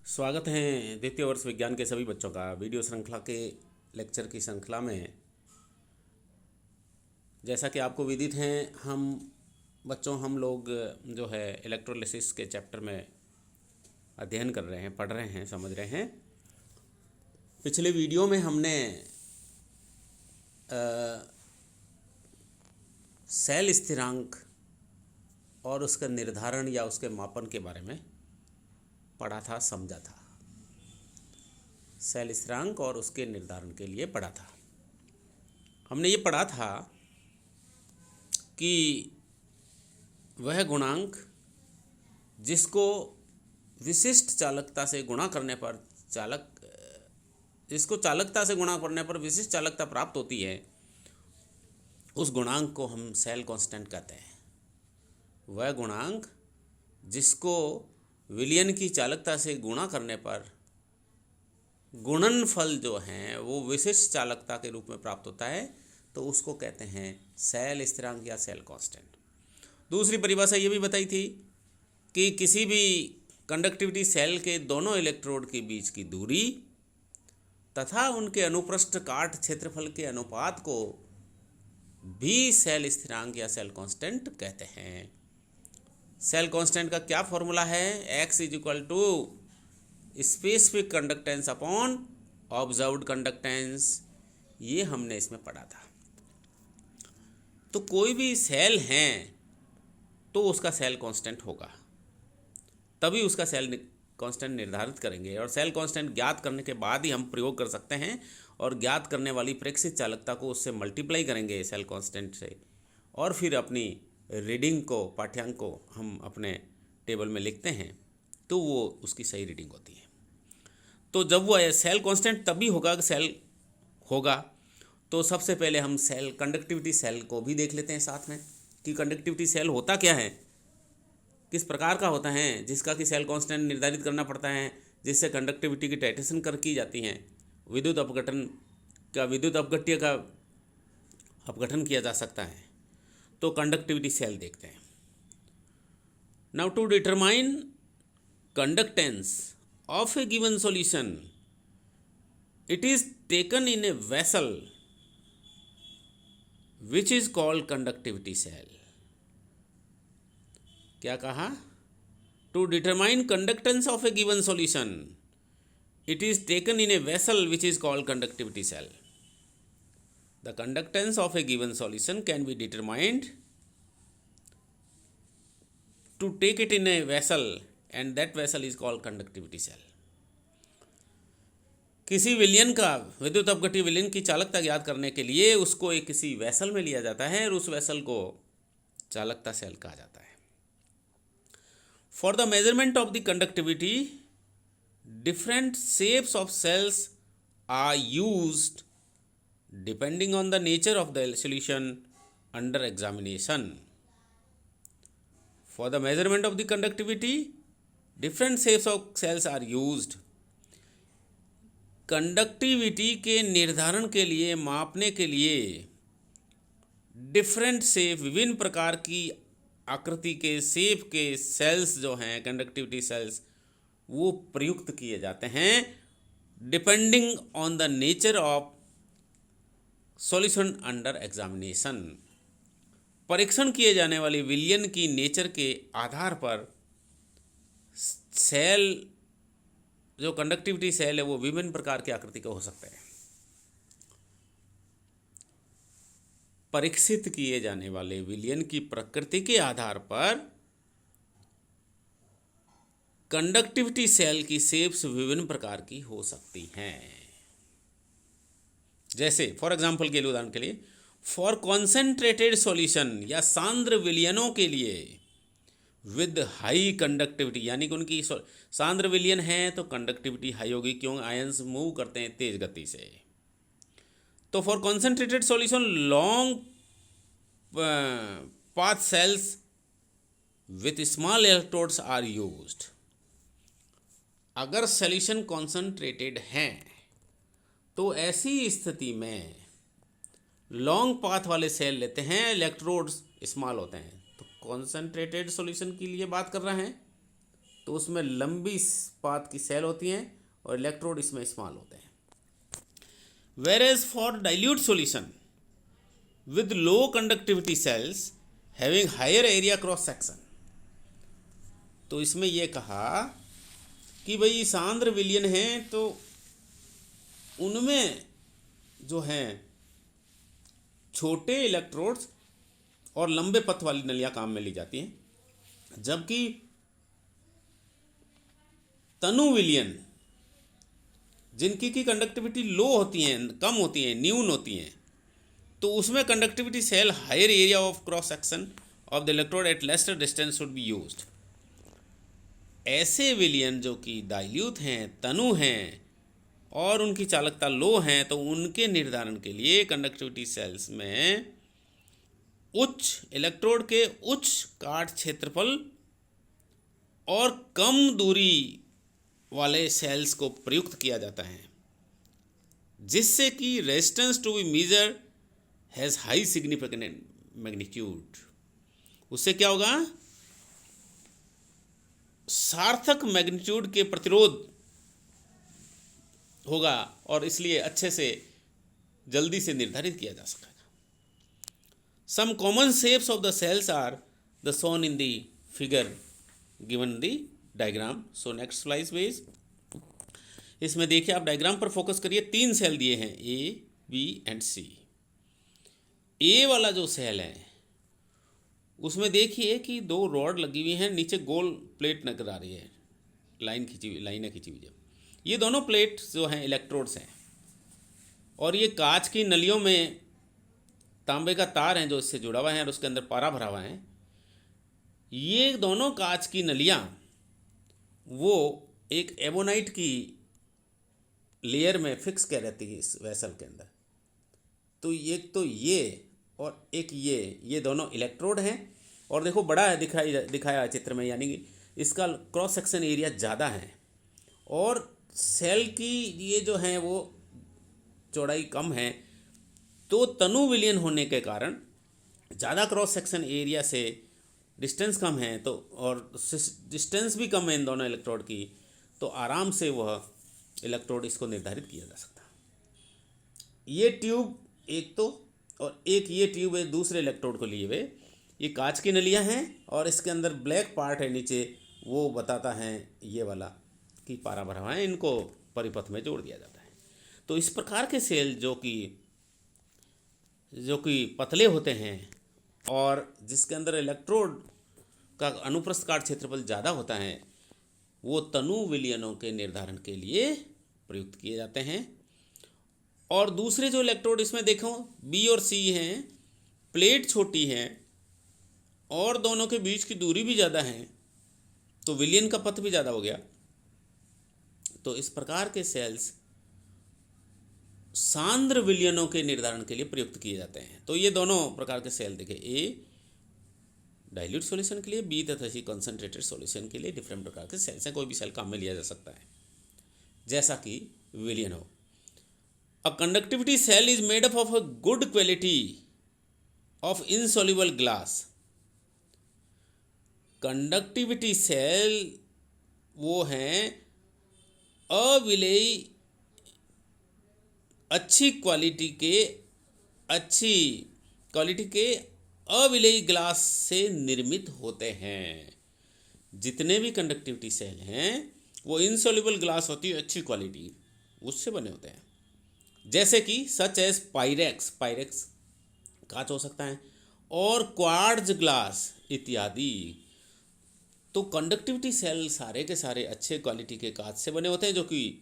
स्वागत है द्वितीय वर्ष विज्ञान के सभी बच्चों का वीडियो श्रृंखला के लेक्चर की श्रृंखला में। जैसा कि आपको विदित है, हम लोग जो है इलेक्ट्रोलिसिस के चैप्टर में अध्ययन कर रहे हैं, पढ़ रहे हैं, समझ रहे हैं। पिछले वीडियो में हमने सेल स्थिरांक और उसका निर्धारण या उसके मापन के बारे में पढ़ा था, समझा था। सेल स्थिरांक और उसके निर्धारण के लिए पढ़ा था। हमने ये पढ़ा था कि वह गुणांक जिसको विशिष्ट चालकता से गुणा करने पर विशिष्ट चालकता प्राप्त होती है, उस गुणांक को हम सेल कांस्टेंट कहते हैं। वह गुणांक जिसको विलयन की चालकता से गुणा करने पर गुणनफल जो हैं वो विशिष्ट चालकता के रूप में प्राप्त होता है, तो उसको कहते हैं सेल स्थिरांक या सेल कांस्टेंट। दूसरी परिभाषा ये भी बताई थी कि किसी भी कंडक्टिविटी सेल के दोनों इलेक्ट्रोड के बीच की दूरी तथा उनके अनुप्रस्थ काट क्षेत्रफल के अनुपात को भी सेल स्थिरांक या सेल कांस्टेंट कहते हैं। सेल कांस्टेंट का क्या फॉर्मूला है? x = specific conductance upon observed conductance. ये हमने इसमें पढ़ा था। तो कोई भी सेल है तो उसका सेल कांस्टेंट होगा, तभी उसका सेल कांस्टेंट निर्धारित करेंगे। और सेल कांस्टेंट ज्ञात करने के बाद ही हम प्रयोग कर सकते हैं और ज्ञात करने वाली प्रेक्षित चालकता को उससे मल्टीप्लाई करेंगे सेल कांस्टेंट से, और फिर अपनी रीडिंग को, पाठ्यांक को हम अपने टेबल में लिखते हैं, तो वो उसकी सही रीडिंग होती है। तो जब वो सेल कांस्टेंट तभी होगा, सेल होगा, तो सबसे पहले हम सेल कंडक्टिविटी सेल को भी देख लेते हैं साथ में कि कंडक्टिविटी सेल होता क्या है, किस प्रकार का होता है, जिसका कि सेल कांस्टेंट निर्धारित करना पड़ता है, जिससे कंडक्टिविटी की टाइट्रेशन की जाती है, विद्युत अपघट्य का अपघटन किया जा सकता है। तो कंडक्टिविटी सेल देखते हैं। Now to determine conductance of a given solution, it is taken in a vessel which is called conductivity cell. क्या कहा? To determine conductance of a given solution, it is taken in a vessel which is called conductivity cell. The conductance of a given solution can be determined to take it in a vessel, and that vessel is called conductivity cell. किसी विलयन का, विद्युत अपघट्य विलयन की चालकता ज्ञात करने के लिए उसको एक किसी वेसल में लिया जाता है और उस वेसल को चालकता सेल कहा जाता है। For the measurement of the conductivity, different shapes of cells are used depending on the nature of the solution under examination. For the measurement of the conductivity, different shapes of cells are used. Conductivity के निर्धारण के लिए, मापने के लिए different shape, विभिन्न प्रकार की आकृति के शेप के सेल्स जो हैं, कंडक्टिविटी सेल्स, वो प्रयुक्त किए जाते हैं depending on the nature of solution under examination. परीक्षण किए जाने वाली विलयन की नेचर के आधार पर सेल, जो कंडक्टिविटी सेल है, वो विभिन्न प्रकार की आकृति के हो सकते हैं। परीक्षित किए जाने वाले विलयन की प्रकृति के आधार पर कंडक्टिविटी सेल की शेप्स विभिन्न प्रकार की हो सकती हैं। जैसे फॉर एग्जाम्पल के लिए, उदाहरण के लिए, फॉर कॉन्सेंट्रेटेड सॉल्यूशन या सांद्र विलयनों के लिए विद हाई कंडक्टिविटी, यानी कि उनकी सांद्र विलयन है तो कंडक्टिविटी हाई होगी, क्यों? आयंस मूव करते हैं तेज गति से। तो for concentrated solution long path cells with small electrodes are used. अगर सॉल्यूशन कॉन्सेंट्रेटेड हैं तो ऐसी स्थिति में लॉन्ग पाथ वाले सेल लेते हैं, इलेक्ट्रोड्स स्मॉल होते हैं। तो कॉन्सेंट्रेटेड सॉल्यूशन के लिए बात कर रहे हैं, तो उसमें लंबी पाथ की सेल होती हैं और इलेक्ट्रोड इसमें स्मॉल होते हैं। Whereas for dilute solution with low conductivity cells having higher area cross section, तो इसमें यह कहा कि भाई सांद्र विलयन हैं तो उनमें जो हैं छोटे इलेक्ट्रोड्स और लंबे पथ वाली नलियां काम में ली जाती हैं, जबकि तनु विलयन जिनकी की कंडक्टिविटी लो होती हैं, कम होती हैं, न्यून होती हैं, तो उसमें conductivity cell higher area of cross section of the electrode at lesser distance should be used. ऐसे विलयन जो कि डाइल्यूट हैं, तनु हैं और उनकी चालकता लो हैं, तो उनके निर्धारण के लिए कंडक्टिविटी सेल्स में उच्च इलेक्ट्रोड के उच्च काट क्षेत्रफल और कम दूरी वाले सेल्स को प्रयुक्त किया जाता है, जिससे कि resistance to be measure has high significant magnitude. उससे क्या होगा, सार्थक मैग्नीट्यूड के प्रतिरोध होगा और इसलिए अच्छे से जल्दी से निर्धारित किया जा सकेगा। Some common shapes of the cells are the shown in the figure given the diagram. So next slide please. इसमें देखिए, आप डायग्राम पर फोकस करिए। 3 सेल दिए हैं, ए, बी एंड सी। ए वाला जो सेल है उसमें देखिए कि 2 रॉड लगी हुई हैं, नीचे गोल प्लेट नजर आ रही है, लाइनें खींची हुई जब ये दोनों प्लेट जो हैं इलेक्ट्रोड्स हैं, और ये कांच की नलियों में तांबे का तार है जो इससे जुड़ा हुआ है और उसके अंदर पारा भरा हुआ है। ये दोनों कांच की नलियाँ वो एक एबोनाइट की लेयर में फिक्स कर रहती है इस वेसल के अंदर। तो ये और एक ये दोनों इलेक्ट्रोड हैं, और देखो बड़ा है दिखाया चित्र में, यानी कि इसका क्रॉस सेक्शन एरिया ज़्यादा है और सेल की ये जो है वो चौड़ाई कम है। तो तनु विलयन होने के कारण ज़्यादा क्रॉस सेक्शन एरिया से डिस्टेंस कम है, तो और डिस्टेंस भी कम है इन दोनों इलेक्ट्रोड की, तो आराम से वह इलेक्ट्रोड इसको निर्धारित किया जा सकता है। ये ट्यूब एक तो, और एक ये ट्यूब है दूसरे इलेक्ट्रोड को लिए हुए। ये कांच की नलियां हैं और इसके अंदर ब्लैक पार्ट है नीचे, वो बताता है ये वाला कि पारा भरा हुआ है, इनको परिपथ में जोड़ दिया जाता है। तो इस प्रकार के सेल जो कि पतले होते हैं और जिसके अंदर इलेक्ट्रोड का अनुप्रस्थ काट क्षेत्रफल ज़्यादा होता है, वो तनु विलयनों के निर्धारण के लिए प्रयुक्त किए जाते हैं। और दूसरे जो इलेक्ट्रोड इसमें देखो बी और सी हैं, प्लेट छोटी है और दोनों के बीच की दूरी भी ज़्यादा है, तो विलयन का पथ भी ज़्यादा हो गया। तो इस प्रकार के सेल्स सांद्र विलयनों के निर्धारण के लिए प्रयुक्त किए जाते हैं। तो ये दोनों प्रकार के सेल देखें, ए डाइल्यूट सॉल्यूशन के लिए, बी तथा सी कंसंट्रेटेड सॉल्यूशन के लिए डिफरेंट प्रकार के सेल्स हैं। कोई भी सेल काम में लिया जा सकता है जैसा कि विलयन हो। A conductivity cell is made up of a good quality of insoluble glass. Conductivity cell वो हैं अविलेयी अच्छी क्वालिटी के अविलेयी ग्लास से निर्मित होते हैं। जितने भी कंडक्टिविटी सेल हैं वो इनसॉल्युबल ग्लास होती है, अच्छी क्वालिटी, उससे बने होते हैं। जैसे कि सच एज पायरेक्स कांच हो सकता है, और क्वार्ट्ज ग्लास इत्यादि। तो कंडक्टिविटी सेल सारे के सारे अच्छे क्वालिटी के कांच से बने होते हैं, जो कि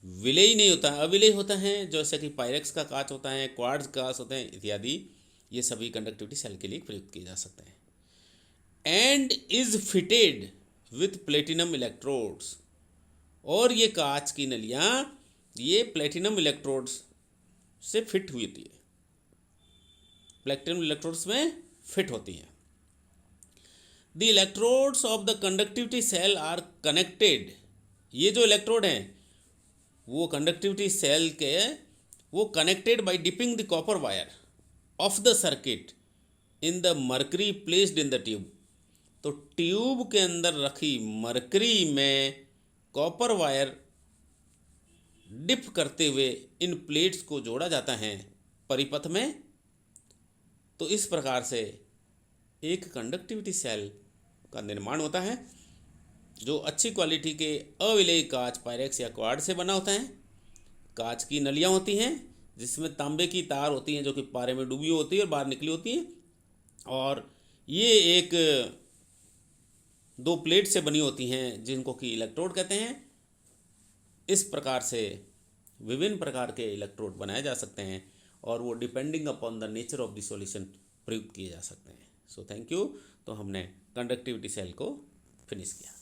विलेय नहीं होता है, अविलेय होता है, जैसे कि पायरेक्स का कांच होता है, क्वार्ट्ज ग्लास होते हैं इत्यादि। ये सभी कंडक्टिविटी सेल के लिए प्रयुक्त किए जा सकते हैं। And is fitted with platinum electrodes, और ये कांच की नलियाँ ये प्लेटिनम इलेक्ट्रोड्स से फिट हुई होती है, प्लेटिनम इलेक्ट्रोड्स में फिट होती हैं। The electrodes of the conductivity cell are connected, ये जो इलेक्ट्रोड हैं वो कंडक्टिविटी सेल के वो connected by dipping the copper wire of the circuit in the mercury placed in the tube. तो ट्यूब के अंदर रखी मरकरी में कॉपर वायर डिप करते हुए इन प्लेट्स को जोड़ा जाता है परिपथ में। तो इस प्रकार से एक कंडक्टिविटी सेल का निर्माण होता है जो अच्छी क्वालिटी के अविलेय कांच, पायरेक्स या क्वार्ट्ज से बना होता है। कांच की नलियाँ होती हैं जिसमें तांबे की तार होती हैं जो कि पारे में डूबी होती है और बाहर निकली होती है, और ये एक दो प्लेट से बनी होती हैं जिनको कि इलेक्ट्रोड कहते हैं। इस प्रकार से विभिन्न प्रकार के इलेक्ट्रोड बनाए जा सकते हैं और वो depending upon the nature of the solution प्रयुक्त किए जा सकते हैं। So thank you. तो हमने कंडक्टिविटी सेल को फिनिश किया।